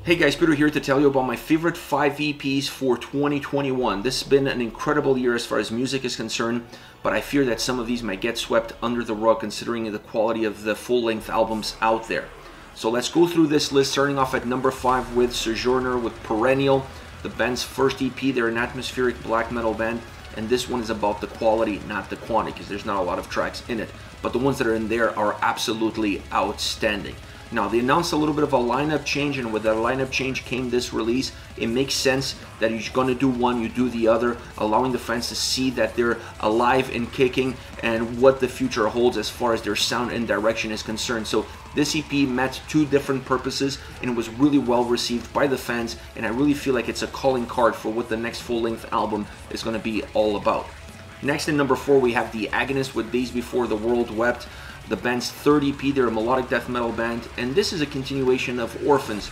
Hey guys, Peter here to tell you about my favorite 5 EPs for 2021. This has been an incredible year as far as music is concerned, but I fear that some of these might get swept under the rug considering the quality of the full-length albums out there. So let's go through this list, starting off at number 5 with Sojourner with Perennial, the band's first EP. They're an atmospheric black metal band, and this one is about the quality, not the quantity, because there's not a lot of tracks in it. But the ones that are in there are absolutely outstanding. Now, they announced a little bit of a lineup change, and with that lineup change came this release. It makes sense that you're going to do one, you do the other, allowing the fans to see that they're alive and kicking and what the future holds as far as their sound and direction is concerned. So this EP met two different purposes, and it was really well received by the fans, and I really feel like it's a calling card for what the next full-length album is going to be all about. Next, in number 4, we have the Agonist with Days Before the World Wept, the band's third EP. They're a melodic death metal band, and this is a continuation of Orphans.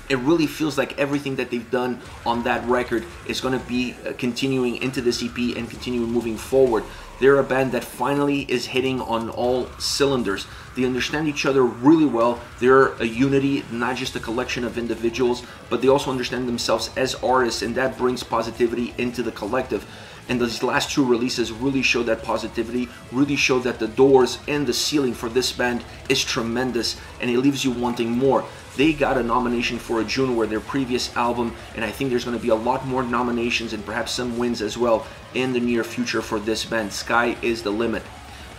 It really feels like everything that they've done on that record is going to be continuing into this EP and continuing moving forward. They're a band that finally is hitting on all cylinders. They understand each other really well. They're a unity, not just a collection of individuals, but they also understand themselves as artists, and that brings positivity into the collective. And these last two releases really show that positivity, really show that the doors and the ceiling for this band is tremendous, and it leaves you wanting more. They got a nomination for a June with their previous album, and I think there's going to be a lot more nominations and perhaps some wins as well in the near future for this band. Sky is the limit.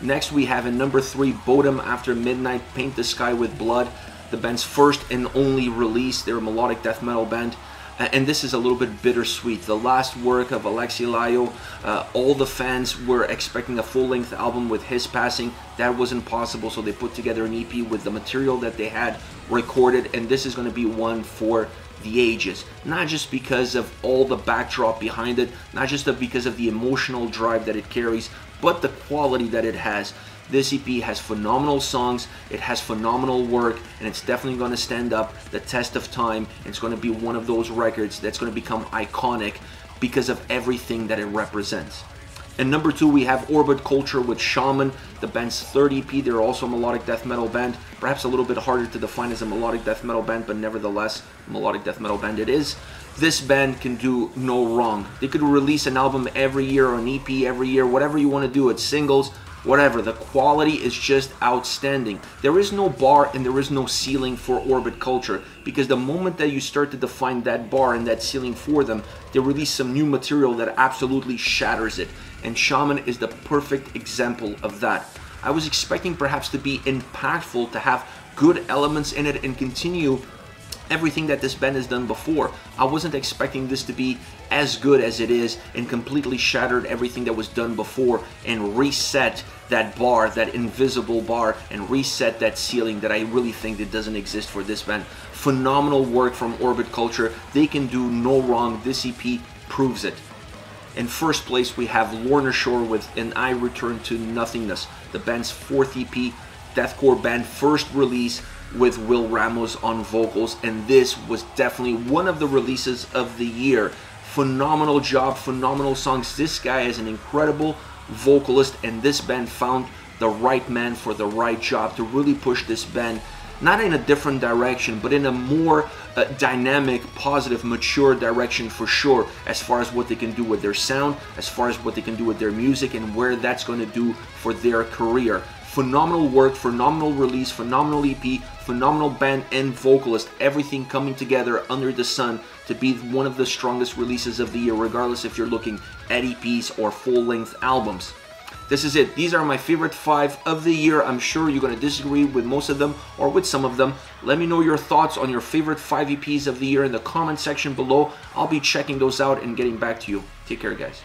Next, we have in number 3, Bodom After Midnight, Paint the Sky with Blood, the band's first and only release. They're a melodic death metal band. And this is a little bit bittersweet. The last work of Alexi Laio, all the fans were expecting a full-length album with his passing. That wasn't possible, so they put together an EP with the material that they had recorded, and this is going to be one for the ages. Not just because of all the backdrop behind it, not just because of the emotional drive that it carries, but the quality that it has. This EP has phenomenal songs, it has phenomenal work, and it's definitely going to stand up the test of time. It's going to be one of those records that's going to become iconic because of everything that it represents. And number 2, we have Orbit Culture with Shaman, the band's third EP. They're also a melodic death metal band, perhaps a little bit harder to define as a melodic death metal band, but nevertheless, a melodic death metal band it is. This band can do no wrong. They could release an album every year or an EP every year, whatever you want to do. It's singles, whatever. The quality is just outstanding. There is no bar and there is no ceiling for Orbit Culture, because the moment that you start to define that bar and that ceiling for them, they release some new material that absolutely shatters it. And Shaman is the perfect example of that. I was expecting perhaps to be impactful, to have good elements in it and continue everything that this band has done before. I wasn't expecting this to be as good as it is and completely shattered everything that was done before and reset that bar, that invisible bar, and reset that ceiling that I really think that doesn't exist for this band. Phenomenal work from Orbit Culture. They can do no wrong. This EP proves it. In first place, we have Lorna with And I Return to Nothingness, the band's fourth EP, deathcore band, first release with Will Ramos on vocals, and this was definitely one of the releases of the year. Phenomenal job, phenomenal songs. This guy is an incredible vocalist, and this band found the right man for the right job to really push this band, not in a different direction, but in a more dynamic, positive, mature direction for sure, as far as what they can do with their sound, as far as what they can do with their music, and where that's going to do for their career. Phenomenal work, phenomenal release, phenomenal EP, phenomenal band and vocalist, everything coming together under the sun to be one of the strongest releases of the year, regardless if you're looking at EPs or full-length albums. This is it. These are my favorite 5 of the year. I'm sure you're going to disagree with most of them or with some of them. Let me know your thoughts on your favorite 5 EPs of the year in the comment section below. I'll be checking those out and getting back to you. Take care, guys.